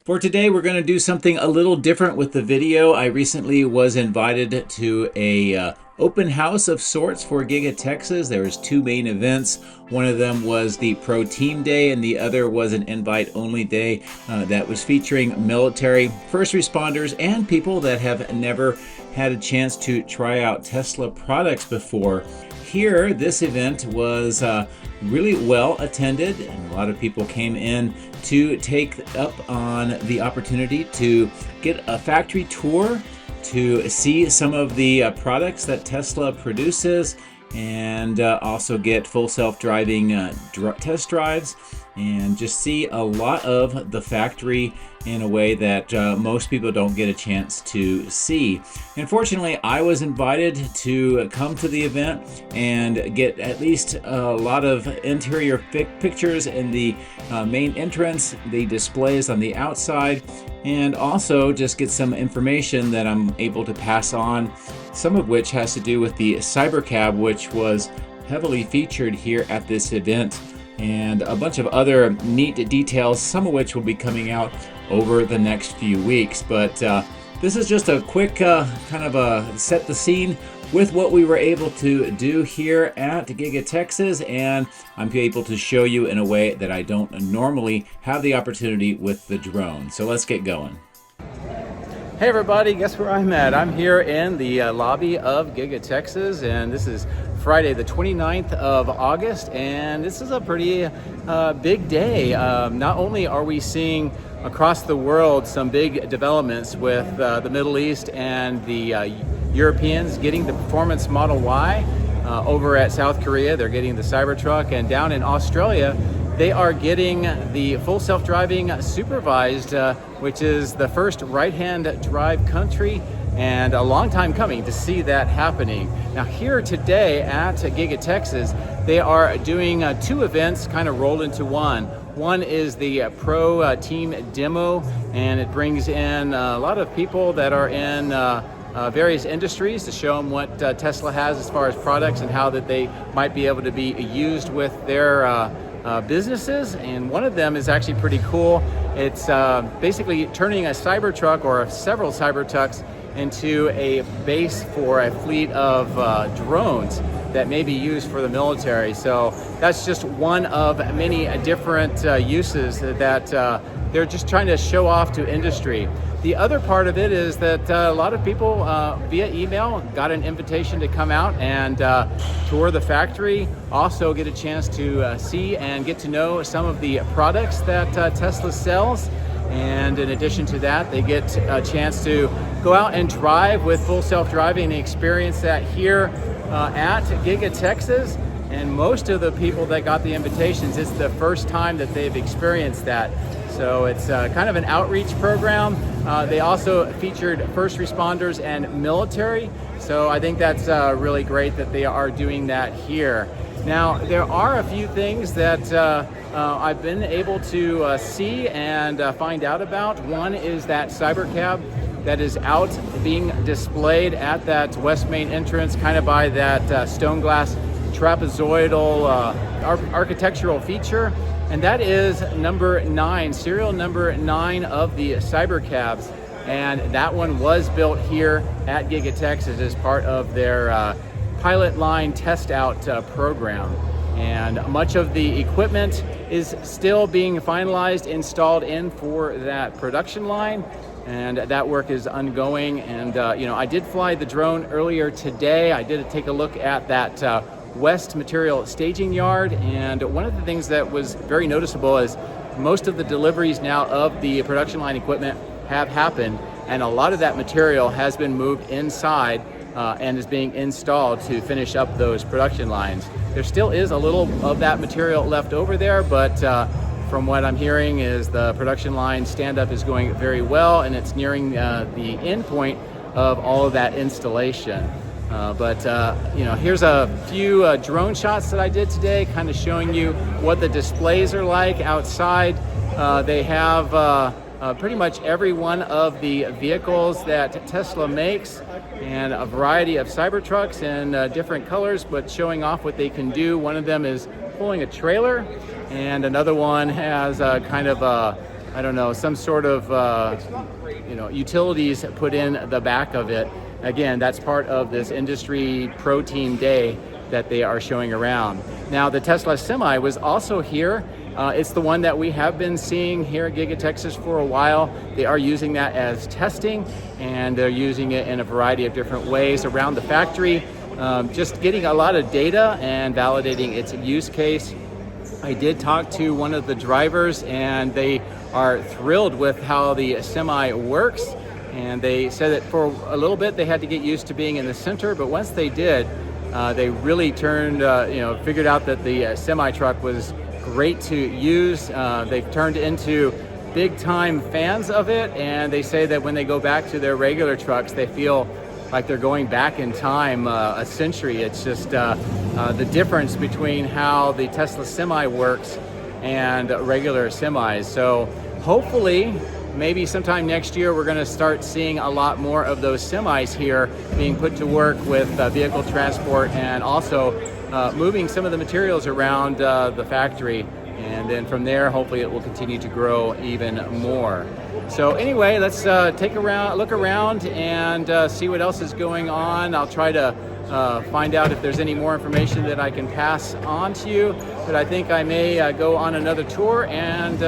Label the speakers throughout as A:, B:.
A: For today, we're going to do something a little different with the video. I recently was invited to a open house of sorts for Giga Texas. There was two main events. One of them was the Pro Team Day, and the other was an invite-only day that was featuring military, first responders, and people that have never had a chance to try out Tesla products before. Here, this event was really well attended, and a lot of people came in to take up on the opportunity to get a factory tour, to see some of the products that Tesla produces, and also get full self-driving test drives, and just see a lot of the factory in a way that most people don't get a chance to see. Unfortunately, I was invited to come to the event and get at least a lot of interior pictures in the main entrance, the displays on the outside, and also just get some information that I'm able to pass on, some of which has to do with the Cybercab, which was heavily featured here at this event, and a bunch of other neat details, some of which will be coming out over the next few weeks. But this is just a quick kind of a set the scene with what we were able to do here at Giga Texas, and I'm able to show you in a way that I don't normally have the opportunity with the drone. So let's get going. Hey everybody, guess where I'm at? I'm here in the lobby of Giga Texas, and this is Friday the 29th of August, and this is a pretty big day. Not only are we seeing across the world some big developments with the Middle East and the Europeans getting the Performance Model Y, over at South Korea they're getting the Cybertruck, and down in Australia they are getting the full self-driving supervised, which is the first right-hand drive country, and a long time coming to see that happening. Now here today at Giga Texas, they are doing two events kind of rolled into one. One is the Pro Team Demo, and it brings in a lot of people that are in various industries to show them what Tesla has as far as products and how that they might be able to be used with their businesses. And one of them is actually pretty cool. It's basically turning a Cybertruck or several Cybertrucks into a base for a fleet of drones that may be used for the military. So that's just one of many different uses that they're just trying to show off to industry. The other part of it is that a lot of people via email got an invitation to come out and tour the factory, also get a chance to see and get to know some of the products that Tesla sells. And in addition to that, they get a chance to go out and drive with full self-driving and experience that here at Giga Texas. And most of the people that got the invitations, it's the first time that they've experienced that. So it's kind of an outreach program. They also featured first responders and military. So I think that's really great that they are doing that here. Now, there are a few things that I've been able to see and find out about. One is that Cybercab that is out being displayed at that west main entrance, kind of by that stone glass trapezoidal architectural feature. And that is number 9, serial number 9 of the Cybercabs. And that one was built here at Giga Texas as part of their pilot line test out program. And much of the equipment is still being finalized, installed in for that production line. And that work is ongoing. And you know, I did fly the drone earlier today. I did take a look at that West Material Staging Yard, and one of the things that was very noticeable is most of the deliveries now of the production line equipment have happened, and a lot of that material has been moved inside and is being installed to finish up those production lines. There still is a little of that material left over there, but from what I'm hearing is the production line stand-up is going very well, and it's nearing the end point of all of that installation. You know, here's a few drone shots that I did today, kind of showing you what the displays are like outside. They have pretty much every one of the vehicles that Tesla makes, and a variety of Cybertrucks in different colors, but showing off what they can do. One of them is pulling a trailer, and another one has kind of a
B: I don't know, some sort of utilities put in the back of it. Again, that's part of this industry pro team day that they are showing around. Now, the Tesla Semi was also here. It's the one that we have been seeing here at Giga Texas for a while. They are using that as testing, and they're using it in a variety of different ways around the factory, just getting a lot of data and validating its use case. I did talk to one of the drivers, and they are thrilled with how the Semi works. And they said that for a little bit they had to get used to being in the center, but once they did, they really figured out that the semi truck was great to use. They've turned into big time fans of it, and they say that when they go back to their regular trucks, they feel like they're going back in time a century. It's just the difference between how the Tesla Semi works and regular semis. So hopefully, maybe sometime next year, we're going to start seeing a lot more of those semis here being put to work with vehicle transport, and also moving some of the materials around the factory. And then from there, hopefully it will continue to grow even more. So anyway, let's look around and see what else is going on. I'll try to find out if there's any more information that I can pass on to you. But I think I may go on another tour, and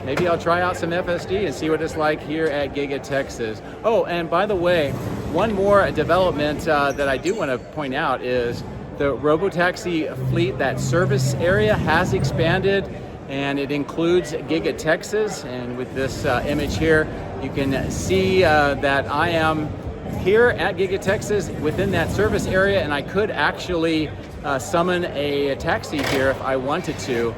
B: maybe I'll try out some FSD and see what it's like here at Giga Texas. Oh, and by the way, one more development that I do want to point out is the Robotaxi fleet. That service area has expanded, and it includes Giga Texas. And with this image here, you can see that I am here at Giga Texas within that service area, and I could actually summon a taxi here if I wanted to.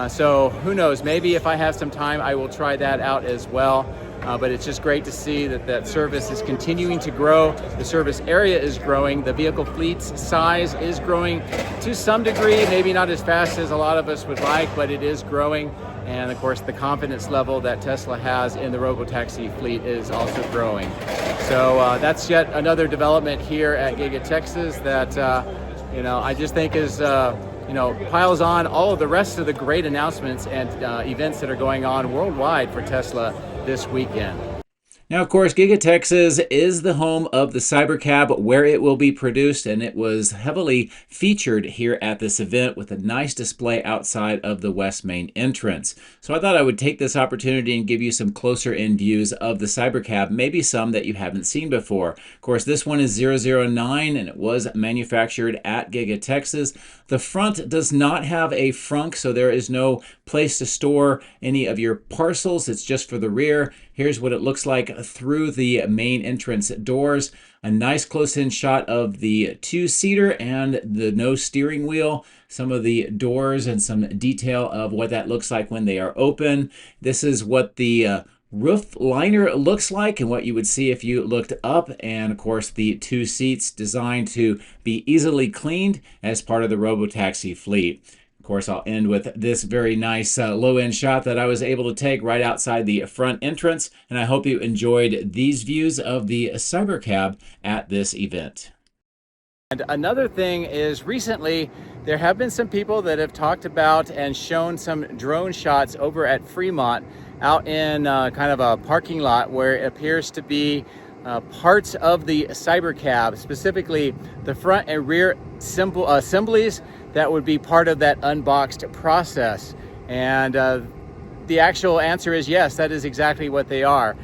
B: So who knows, maybe if I have some time, I will try that out as well. But it's just great to see that that service is continuing to grow. The service area is growing. The vehicle fleet's size is growing to some degree, maybe not as fast as a lot of us would like, but it is growing. And of course, the confidence level that Tesla has in the Robotaxi fleet is also growing. So that's yet another development here at Giga Texas that I just think is piles on all of the rest of the great announcements and events that are going on worldwide for Tesla this weekend.
A: Now, of course, Giga Texas is the home of the Cybercab, where it will be produced, and it was heavily featured here at this event with a nice display outside of the west main entrance. So I thought I would take this opportunity and give you some closer-in views of the Cybercab, maybe some that you haven't seen before. Of course, this one is 009, and it was manufactured at Giga Texas. The front does not have a frunk, so there is no place to store any of your parcels. It's just for the rear. Here's what it looks like through the main entrance doors. A nice close-in shot of the two-seater and the no steering wheel. Some of the doors and some detail of what that looks like when they are open. This is what the roof liner looks like and what you would see if you looked up. And of course, the two seats designed to be easily cleaned as part of the Robotaxi fleet. Of course, I'll end with this very nice low-end shot that I was able to take right outside the front entrance, and I hope you enjoyed these views of the Cybercab at this event.
B: And another thing is, recently there have been some people that have talked about and shown some drone shots over at Fremont out in kind of a parking lot where it appears to be parts of the Cybercab, specifically the front and rear assemblies that would be part of that unboxed process. And the actual answer is yes, that is exactly what they are.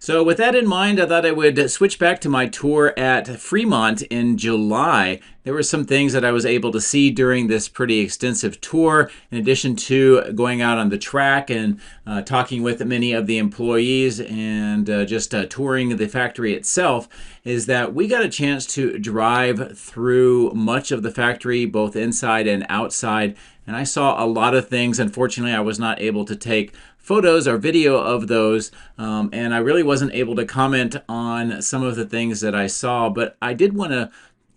A: So with that in mind, I thought I would switch back to my tour at Fremont in July. There were some things that I was able to see during this pretty extensive tour, in addition to going out on the track and talking with many of the employees and just touring the factory itself, is that we got a chance to drive through much of the factory, both inside and outside, and I saw a lot of things. Unfortunately, I was not able to take photos or video of those, and I really wasn't able to comment on some of the things that I saw, but I did want to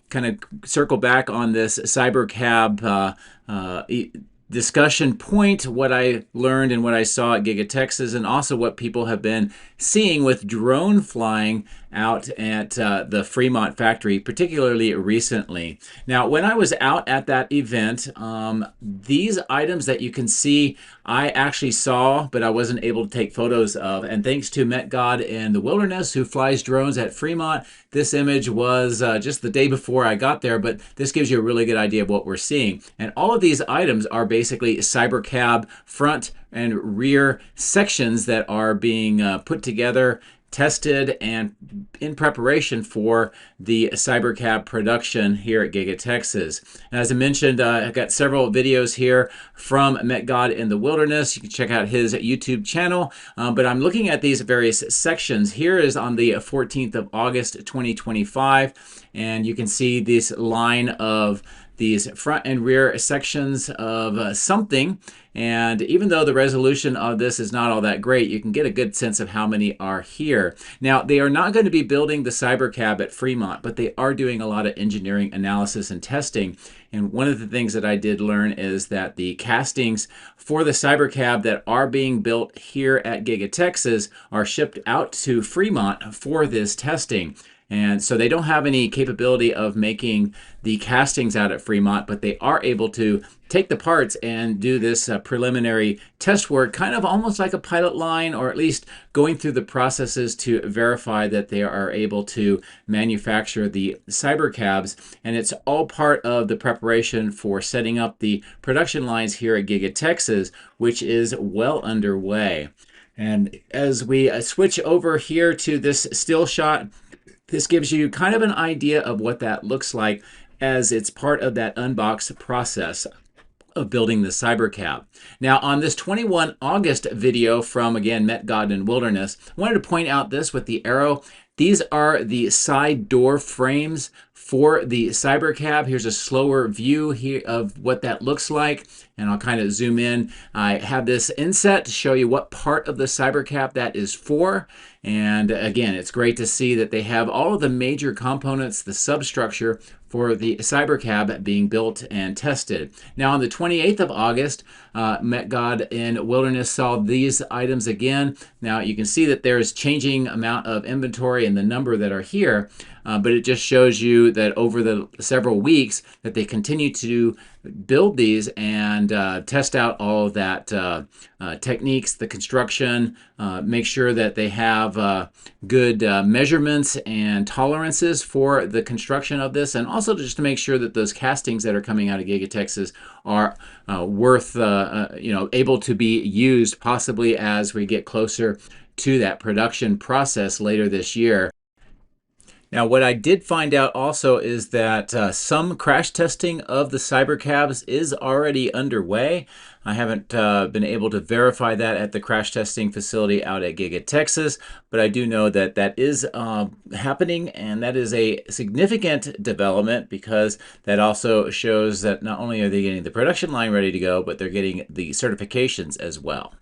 A: kind of circle back on this Cybercab discussion point, what I learned and what I saw at Giga Texas, and also what people have been seeing with drone flying out at the Fremont factory, particularly recently. Now, when I was out at that event, these items that you can see, I actually saw, but I wasn't able to take photos of. And thanks to Met God in the Wilderness, who flies drones at Fremont, this image was just the day before I got there, but this gives you a really good idea of what we're seeing. And all of these items are basically Cybercab front and rear sections that are being put together, tested, and in preparation for the Cybercab production here at Giga Texas. And as I mentioned, I've got several videos here from Met God in the Wilderness. You can check out his YouTube channel, but I'm looking at these various sections. Here is on the 14th of August 2025, and you can see this line of these front and rear sections of something. And even though the resolution of this is not all that great, you can get a good sense of how many are here. Now, they are not going to be building the Cybercab at Fremont, but they are doing a lot of engineering analysis and testing. And one of the things that I did learn is that the castings for the Cybercab that are being built here at Giga Texas are shipped out to Fremont for this testing. And so they don't have any capability of making the castings out at Fremont, but they are able to take the parts and do this preliminary test work, kind of almost like a pilot line, or at least going through the processes to verify that they are able to manufacture the Cybercabs. And it's all part of the preparation for setting up the production lines here at Giga Texas, which is well underway. And as we switch over here to this still shot, this gives you kind of an idea of what that looks like as it's part of that unbox process of building the Cybercab. Now, on this 21 August video from, again, Met God in Wilderness, I wanted to point out this with the arrow. These are the side door frames for the Cybercab. Here's a slower view here of what that looks like, and I'll kind of zoom in. I have this inset to show you what part of the Cybercab that is for. And again, it's great to see that they have all of the major components, the substructure for the Cybercab being built and tested. Now, on the 28th of August, Met God in Wilderness saw these items again. Now, you can see that there's changing amount of inventory and the number that are here, but it just shows you that over the several weeks that they continue to build these and test out all of that techniques, the construction, make sure that they have good measurements and tolerances for the construction of this, and also just to make sure that those castings that are coming out of Giga Texas are worth, able to be used possibly as we get closer to that production process later this year. Now, what I did find out also is that some crash testing of the Cybercabs is already underway. I haven't been able to verify that at the crash testing facility out at Giga Texas, but I do know that that is happening, and that is a significant development because that also shows that not only are they getting the production line ready to go, but they're getting the certifications as well.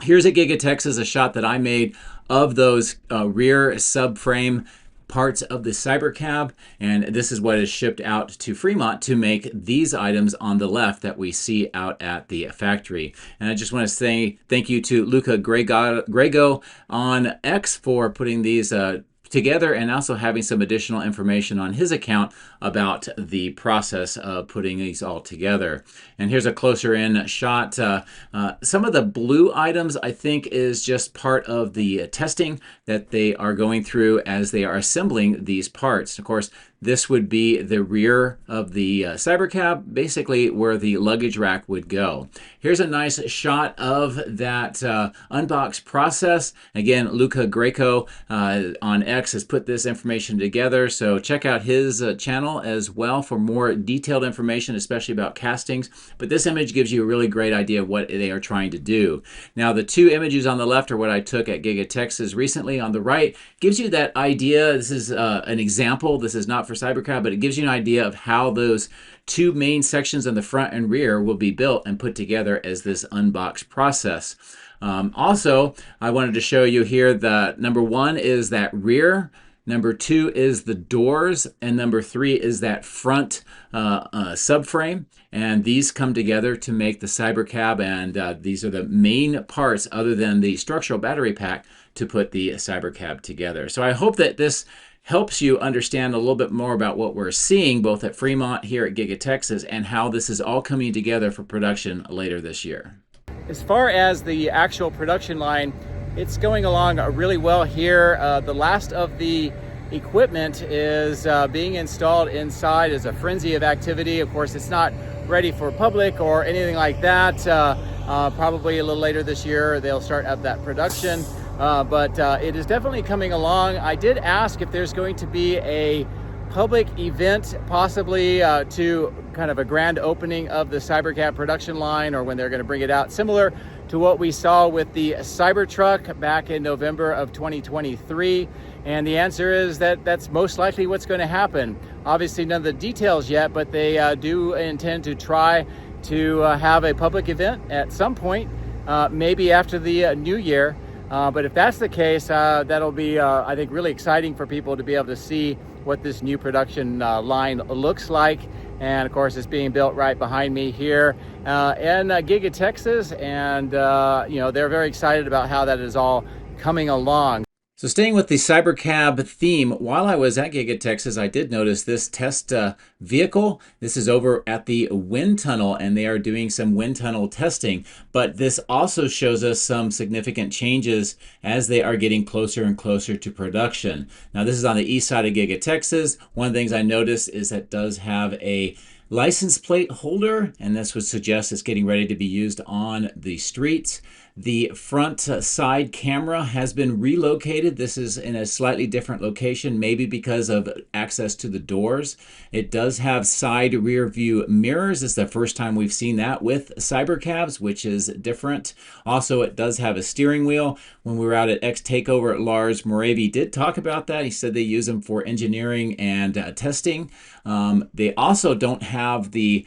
A: Here's at Giga Texas a shot that I made of those rear subframe parts of the Cybercab, and this is what is shipped out to Fremont to make these items on the left that we see out at the factory. And I just want to say thank you to Luca Grego on X for putting these together and also having some additional information on his account about the process of putting these all together. And here's a closer in shot. Some of the blue items I think is just part of the testing that they are going through as they are assembling these parts. Of course, this would be the rear of the Cybercab, basically where the luggage rack would go. Here's a nice shot of that unbox process. Again, Luca Greco on X has put this information together, so check out his channel as well for more detailed information, especially about castings. But this image gives you a really great idea of what they are trying to do. Now, the two images on the left are what I took at Giga Texas recently. On the right gives you that idea. This is an example. This is not for Cybercab, but it gives you an idea of how those two main sections in the front and rear will be built and put together as this unbox process. Also, I wanted to show you here that number one is that rear Number 2 is the doors, and number 3 is that front subframe. And these come together to make the Cybercab, and these are the main parts, other than the structural battery pack, to put the Cybercab together. So I hope that this helps you understand a little bit more about what we're seeing both at Fremont here at Giga Texas and how this is all coming together for production later this year.
B: As far as the actual production line, it's going along really well here. The last of the equipment is being installed inside as a frenzy of activity. Of course, it's not ready for public or anything like that. Probably a little later this year, they'll start up that production. But it is definitely coming along. I did ask if there's going to be a public event, possibly to kind of a grand opening of the Cybercab production line, or when they're going to bring it out, similar to what we saw with the Cybertruck back in November of 2023. And the answer is that that's most likely what's going to happen. Obviously, none of the details yet, but they do intend to try to have a public event at some point, maybe after the new year. But if that's the case, that'll be, I think, really exciting for people to be able to see what this new production line looks like. And of course, it's being built right behind me here in Giga Texas. And, you know, they're very excited about how that is all coming along.
A: So staying with the Cybercab theme, while I was at Giga Texas, I did notice this test vehicle. This is over at the wind tunnel, and they are doing some wind tunnel testing. But this also shows us some significant changes as they are getting closer and closer to production. Now, this is on the east side of Giga Texas. One of the things I noticed is that it does have a license plate holder, and this would suggest it's getting ready to be used on the streets. The front side camera has been relocated. This is in a slightly different location, maybe because of access to the doors. It does have side rear view mirrors. It's the first time we've seen that with Cybercabs, which is different. Also, it does have a steering wheel. When we were out at X Takeover, Lars Moravi did talk about that. He said they use them for engineering and testing. They also don't have the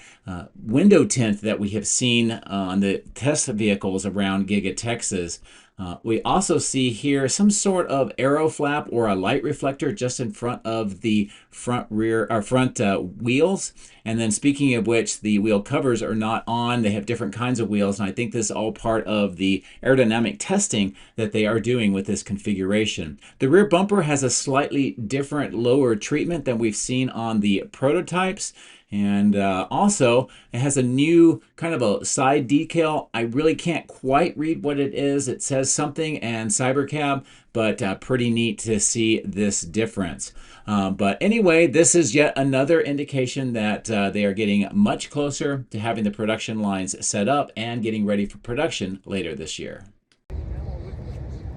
A: window tint that we have seen on the test vehicles around Giga Texas. We also see here some sort of aero flap or a light reflector just in front of the front wheels. And then speaking of which, the wheel covers are not on. They have different kinds of wheels, and I think this is all part of the aerodynamic testing that they are doing with this configuration. The rear bumper has a slightly different lower treatment than we've seen on the prototypes. And also, it has a new kind of a side decal. I really can't quite read what it is. It says something and Cybercab, but pretty neat to see this difference. But anyway, this is yet another indication that they are getting much closer to having the production lines set up and getting ready for production later this year.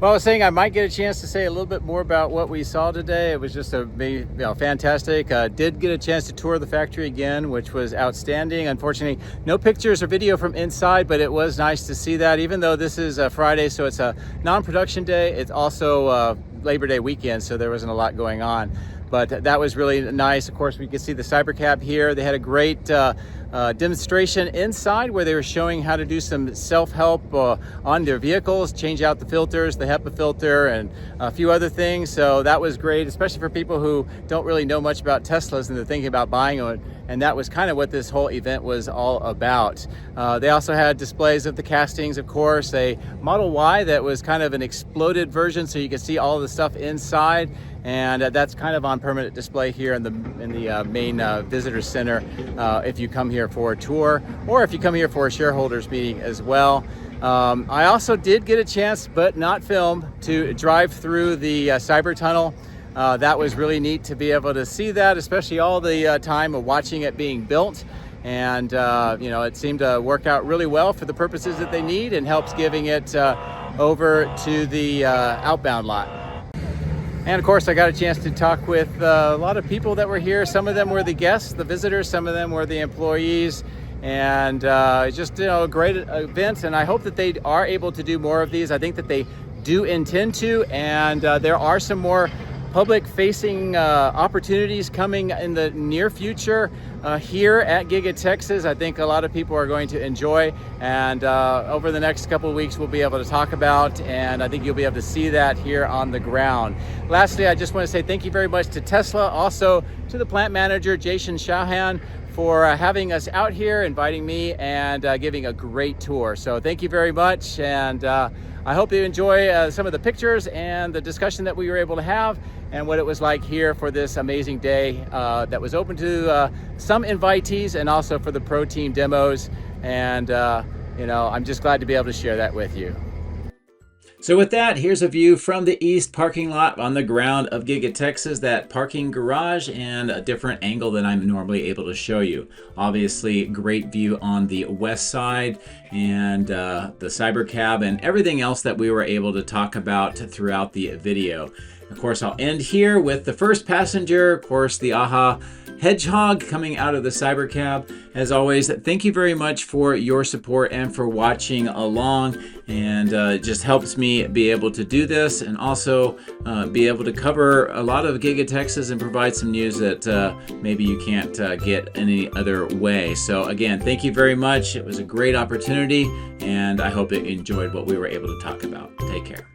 B: Well, I was saying I might get a chance to say a little bit more about what we saw today. It was just fantastic. Did get a chance to tour the factory again, which was outstanding. Unfortunately, no pictures or video from inside, but it was nice to see that. Even though this is a Friday, so it's a non-production day, it's also Labor Day weekend, so there wasn't a lot going on. But that was really nice. Of course, we could see the Cybercab here. They had a great demonstration inside where they were showing how to do some self-help on their vehicles, change out the filters, the HEPA filter, and a few other things. So that was great, especially for people who don't really know much about Teslas and they're thinking about buying one. And that was kind of what this whole event was all about. They also had displays of the castings, of course, a Model Y that was kind of an exploded version, so you could see all the stuff inside. And that's kind of on permanent display here in the main visitor center if you come here for a tour, or if you come here for a shareholders meeting as well. I also did get a chance, but not filmed, to drive through the Cyber Tunnel. That was really neat to be able to see that, especially all the time of watching it being built. And you know, it seemed to work out really well for the purposes that they need, and helps giving it over to the outbound lot. And of course, I got a chance to talk with a lot of people that were here. Some of them were the guests, the visitors, some of them were the employees. And just, you know, a great event. And I hope that they are able to do more of these. I think that they do intend to. And there are some more public-facing opportunities coming in the near future. here at Giga Texas. I think a lot of people are going to enjoy, and over the next couple of weeks we'll be able to talk about, and I think you'll be able to see that here on the ground. Lastly, I just want to say thank you very much to Tesla, also to the plant manager Jason Shahan, for having us out here, inviting me, and giving a great tour. So thank you very much, and I hope you enjoy some of the pictures and the discussion that we were able to have, and what it was like here for this amazing day that was open to some invitees and also for the pro team demos. And you know, I'm just glad to be able to share that with you.
A: So with that, here's a view from the east parking lot on the ground of Giga Texas, that parking garage, and a different angle than I'm normally able to show you. Obviously, great view on the west side, and the Cybercab and everything else that we were able to talk about throughout the video. Of course, I'll end here with the first passenger, of course, the AHA Hedgehog coming out of the Cybercab. As always, thank you very much for your support and for watching along, and it just helps me be able to do this, and also be able to cover a lot of Giga Texas and provide some news that maybe you can't get any other way. So again, thank you very much. It was a great opportunity, and I hope that you enjoyed what we were able to talk about. Take care.